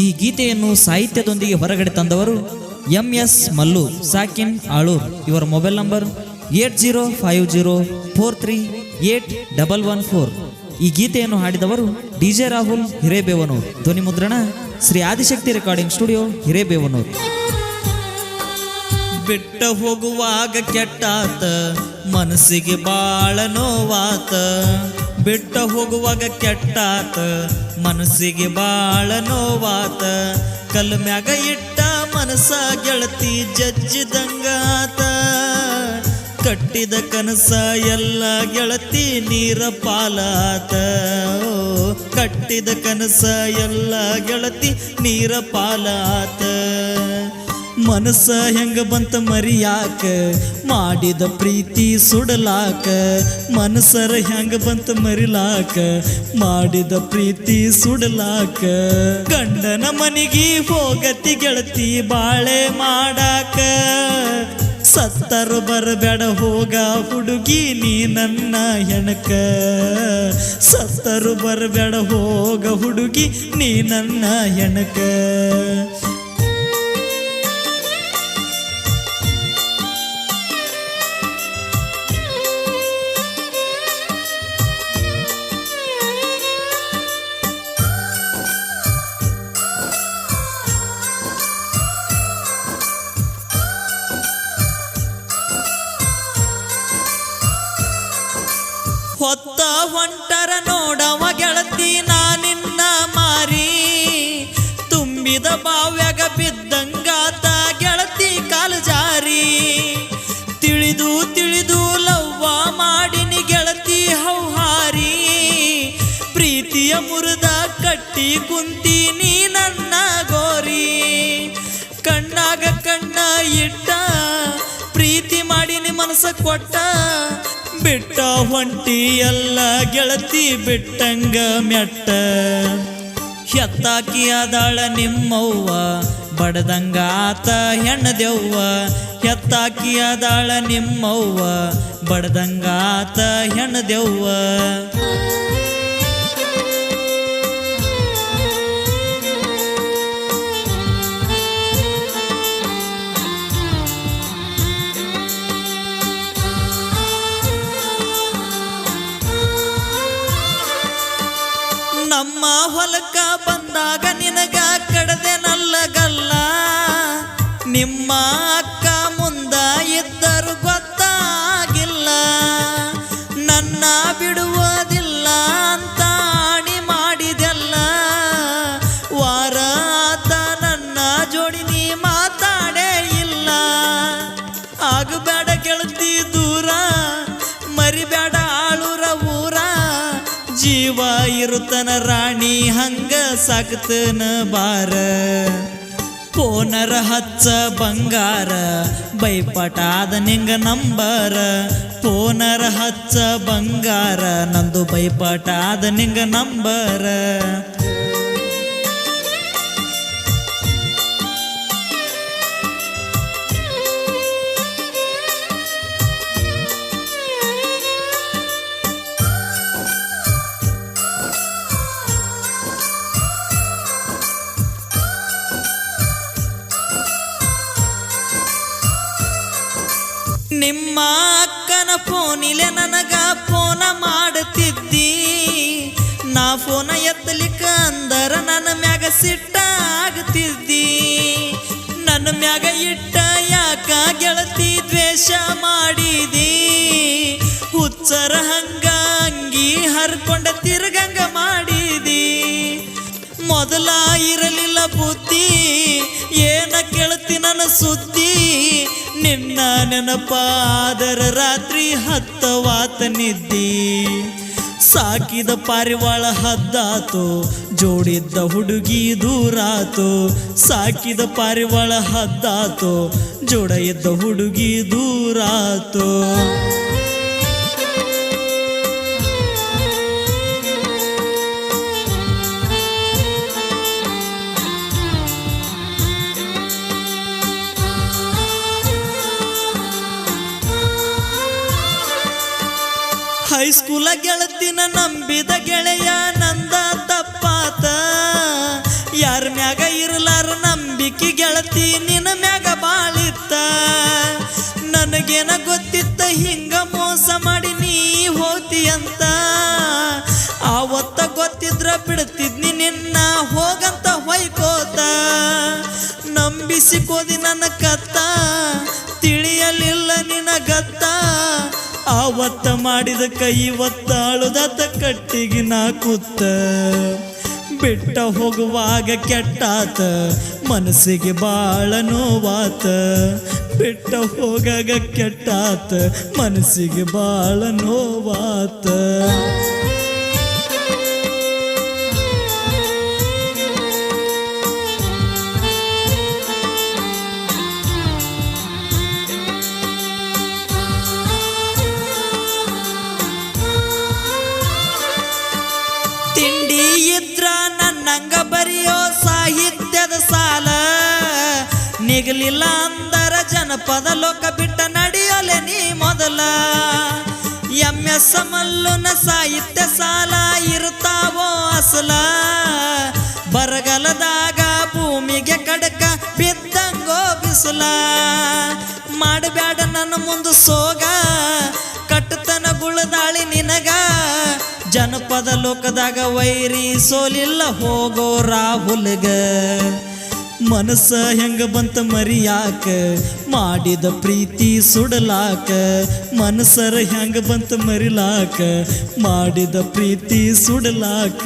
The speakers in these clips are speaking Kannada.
ಈ ಗೀತೆಯನ್ನು ಸಾಹಿತ್ಯದೊಂದಿಗೆ ಹೊರಗಡೆ ತಂದವರು MS ಮಲ್ಲು ಸಾಕಿನ್ ಆಳೂರ್. ಇವರ ಮೊಬೈಲ್ ನಂಬರ್ 8050438114. ಈ ಗೀತೆಯನ್ನು ಹಾಡಿದವರು DJ ರಾಹುಲ್ ಹಿರೇಬೇವನೂರ್. ಧ್ವನಿ ಮುದ್ರಣ ಶ್ರೀ ಆದಿಶಕ್ತಿ ರೆಕಾರ್ಡಿಂಗ್ ಸ್ಟುಡಿಯೋ ಹಿರೇಬೇವನೂರ್. ಬಿಟ್ಟ ಹೋಗುವಾಗ ಕೆಟ್ಟಾತ ಮನಸ್ಸಿಗೆ ಬಾಳ ನೋವಾತ. ಬಿಟ್ಟ ಹೋಗುವಾಗ ಕೆಟ್ಟಾತ ಮನಸ್ಸಿಗೆ ಬಾಳ ನೋವಾತ. ಕಲ್ ಮ್ಯಾಗ ಇಟ್ಟ ಮನಸ್ಸ ಗೆಳತಿ ಜಜ್ಜಿದಂಗಾತ. ಕಟ್ಟಿದ ಕನಸ ಎಲ್ಲ ಗೆಳತಿ ನೀರ ಪಾಲಾತ. ಕಟ್ಟಿದ ಕನಸ ಎಲ್ಲ ಗೆಳತಿ ನೀರ ಪಾಲಾತ. ಮನಸ್ಸ ಹೆಂಗ ಬಂತ ಮರಿಯಾಕ ಮಾಡಿದ ಪ್ರೀತಿ ಸುಡಲಾಕ. ಮನಸ್ಸರ ಹೆಂಗ ಬಂತ ಮರಿಲಾಕ ಮಾಡಿದ ಪ್ರೀತಿ ಸುಡಲಾಕ. ಗಂಡನ ಮನಿಗಿ ಹೋಗತಿ ಗೆಳತಿ ಬಾಳೆ ಮಾಡಾಕ. ಸತ್ತರು ಬರಬೇಡ ಹೋಗ ಹುಡುಗಿ ನೀ ನನ್ನ ಹೆಣಕ. ಸತ್ತರು ಬರಬೇಡ ಹೋಗ ಹುಡುಗಿ ನೀ ನನ್ನ ಹೆಣಕ. ಹೊತ್ತ ಹೊಂಟರ ನೋಡವ ಗೆಳತಿ ನಾನಿನ್ನ ಮಾರಿ. ತುಂಬಿದ ಬಾವ್ಯಾಗ ಬಿದ್ದಂಗಾತ ಗೆಳತಿ ಕಾಲು ಜಾರಿ. ತಿಳಿದು ತಿಳಿದು ಲವ್ವ ಮಾಡಿನಿ ಗೆಳತಿ ಹೌಹಾರಿ. ಪ್ರೀತಿಯ ಮುರಿದ ಕಟ್ಟಿ ಕುಂತೀನಿ ನನ್ನ ಗೋರಿ. ಕಣ್ಣಾಗ ಕಣ್ಣ ಇಟ್ಟ ಪ್ರೀತಿ ಮಾಡಿನಿ ಮನಸ್ಸ ಕೊಟ್ಟ. ಬಿಟ್ಟ ಹೊಂಟಿ ಎಲ್ಲ ಗೆಳತಿ ಬಿಟ್ಟಂಗ ಮೆಟ್ಟ. ಹೆತ್ತಾಕಿ ಆದಾಳ ನಿಮ್ಮವ್ವ ಬಡದಂಗಾತ ಹೆಣ್ಣದೆವ್ವ. ಹೆತ್ತಾಕಿ ಆದಾಳ ನಿಮ್ಮವ್ವ ಬಡದಂಗಾತ ಹೆಣ್ಣದೆವ್ವ. ನಮ್ಮ ಹೊಲಕ್ಕ ಬಂದಾಗ ನಿನಗ ಕಡದೆ ನಲ್ಲಗಲ್ಲ. ನಿಮ್ಮ ಅಕ್ಕ ಮುಂದ ಇದ್ದರು ಗೊತ್ತಾಗಿಲ್ಲ. ನನ್ನ ಬಿಡುವುದಿಲ್ಲ ಅಂತ ಆಣಿ ಮಾಡಿದೆಲ್ಲ. ವಾರ ಆತ ನನ್ನ ಜೋಡಿ ನೀ ಮಾತಾಡೇ ಇಲ್ಲ. ಆಗಬೇಡ ಗೆಳತಿ ದೂರ ಮರಿಬೇಡ ಆಳೂರ ಊರ. ಜೀವ ಇರುತ್ತನ ರಾಣಿ ಹಂಗ ಸಾಕ್ತನ ಬಾರ. ಪೋನರ ಹಚ್ಚ ಬಂಗಾರ ಬೈಪಟಾದ ನಿಂಗ ನಂಬರ. ಪೋನರ ಹಚ್ಚ ಬಂಗಾರ ನಂದು ಬೈಪಟಾದ ನಿಂಗ ನಂಬರ. ನಿಮ್ಮ ಅಕ್ಕನ ಫೋನಿಲೆ ನನಗ ಫೋನ ಮಾಡುತ್ತಿದ್ದಿ. ನಾ ಫೋನ ಎತ್ತಲಿಕ್ಕ ಅಂದರ ನನ್ನ ಮ್ಯಾಗ ಸಿಟ್ಟ ಆಗ್ತಿದ್ದಿ. ನನ್ನ ಮ್ಯಾಗ ಇಟ್ಟ ಯಾಕ ಗೆಳತಿ ದ್ವೇಷ ಮಾಡಿದಿ. ಹುಚ್ಚರ ಹಂಗ ಅಂಗಿ ಹರ್ಕೊಂಡ ತಿರ್ಗಂಗ ಮಾಡಿದಿ. ಮೊದಲ ಇರಲಿಲ್ಲ ಬುದ್ಧಿ ಏನ ಕೇಳ್ತಿ ನನ್ನ ಸುದ್ದಿ. ನಿನ್ನ ನೆನಪಾದರ ರಾತ್ರಿ ಹತ್ತವಾತ ನಿದ್ದಿ. ಸಾಕಿದ ಪಾರಿವಾಳ ಹದ್ದಾತು ಜೋಡಿದ್ದ ಹುಡುಗಿ ದೂರಾತು. ಸಾಕಿದ ಪಾರಿವಾಳ ಹದ್ದಾತು ಜೋಡ ಇದ್ದ ಹುಡುಗಿ ದೂರಾತು. ಹೈಸ್ಕೂಲ ಗೆಳತಿನ ನಂಬಿದ ಗೆಳೆಯ ನಂದ ತಪ್ಪಾತ. ಯಾರ ಮ್ಯಾಗ ನನಗೇನ ಗೊತ್ತಿತ್ತ ಹಿಂಗ ಮೋಸ ಮಾಡಿ ನೀ ಹೋತಿ ಅಂತ. ಆವತ್ತ ಗೊತ್ತಿದ್ರ ಬಿಡ್ತಿದ್ನಿ ನಿನ್ನ ಹೋಗಂತ ಹೊಯ್ಕೋತ. ನಂಬಿಸಿಕೋದಿ ನನ್ನ ಕತ್ತ ತಿಳಿಯಲಿಲ್ಲ ನಿನ್ನ ಗತ್ತ. ಆವತ್ತ ಮಾಡಿದ ಕೈ ಇವತ್ತ ಅಳುದತ್ತ ಕಟ್ಟಿಗೆ ನಾ ಕೂತ. ಬಿಟ್ಟ ಹೋಗುವಾಗ ಕೆಟ್ಟಾತ ಮನಸ್ಸಿಗೆ ಬಾಳ ನೋವಾತ. ಬಿಟ್ಟ ಹೋಗಾಗ ಕೆಟ್ಟಾತ ಮನಸ್ಸಿಗೆ ಬಾಳ ನೋವಾತ. ತಿಂಡಿ ಇದ್ರ ನನ್ನಂಗ ಬರೆಯೋ ಸಾಹಿತ್ಯದ ಸಾಲ. ನಿಗಲಿಲ್ಲ ಅಂದರ ಜನಪದ ಲೋಕ ಬಿಟ್ಟ ನಡೆಯಲೆ ನೀ ಮೊದಲ. MS ಮಲ್ಲುನ ಸಾಹಿತ್ಯ ಸಾಲ ಇರ್ತಾವೋ ಅಸಲ. ಬರಗಾಲದಾಗ ಭೂಮಿಗೆ ಕಡಕ ಬಿದ್ದಂಗೋ ಬಿಸಲ. ಮಾಡಬ್ಯಾಡ ನನ್ನ ಮುಂದೆ ಸೋಗ ಕಟ್ಟತನ ಗುಳದಾಳಿ ನಿನಗ. ಜನಪದ ಲೋಕದಾಗ ವೈರಿ ಸೋಲಿಲ್ಲ ಹೋಗೋ ರಾಹುಲ್ಗ. ಮನಸ್ಸ ಹೆಂಗ ಬಂತ ಮರಿಯಾಕ ಮಾಡಿದ ಪ್ರೀತಿ ಸುಡಲಾಕ. ಮನಸ್ಸರ ಹೆಂಗ ಬಂತ ಮರಿಲಾಕ ಮಾಡಿದ ಪ್ರೀತಿ ಸುಡಲಾಕ.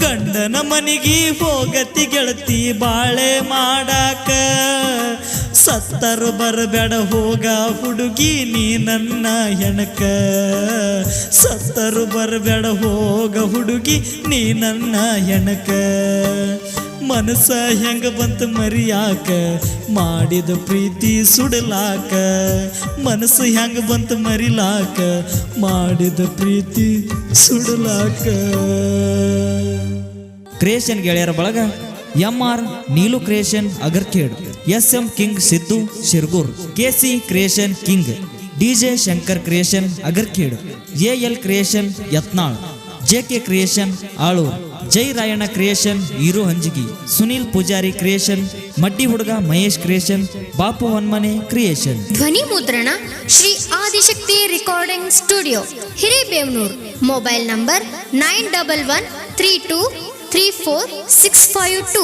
ಗಂಡನ ಮನಿಗಿ ಹೋಗತಿ ಗೆಳತಿ ಬಾಳೆ ಮಾಡಾಕ. ಸತ್ತರು ಬರಬೇಡ ಹೋಗ ಹುಡುಗಿ ನೀ ನನ್ನ ಹೆಣಕ. ಸತ್ತರು ಬರಬೇಡ ಹೋಗ ಹುಡುಗಿ ನೀ ನನ್ನ ಹೆಣಕ. ಮನಸ್ಸ ಹೆಂಗ ಬಂತ ಮರಿಯಾಕ ಮಾಡಿದ ಪ್ರೀತಿ ಸುಡಲಾಕ. ಮನಸ್ಸು ಹೆಂಗ ಬಂತ ಮರಿಲಾಕ ಮಾಡಿದ ಪ್ರೀತಿ ಸುಡಲಾಕ. ಕ್ರಿಯೇಷನ್ ಗೆಳೆಯರ ಬಳಗ MR Neelu creation Agarkhed, SM king Siddu Shirgur, KC creation king, DJ Shankar creation Agarkhed, AL creation Yatnal, JK creation Alur, Jai Rayanna creation Eeru Hanjigi, Sunil Pujari creation ಮಡ್ಡಿ ಹುಡುಗ, ಮಹೇಶ್ ಕ್ರಿಯೇಷನ್, ಬಾಪು ವನ್ಮನೆ ಕ್ರಿಯೇಷನ್. ಧ್ವನಿ ಮುದ್ರಣ Shri Adishakti recording studio Hirebevanur. Mobile number 9113234652.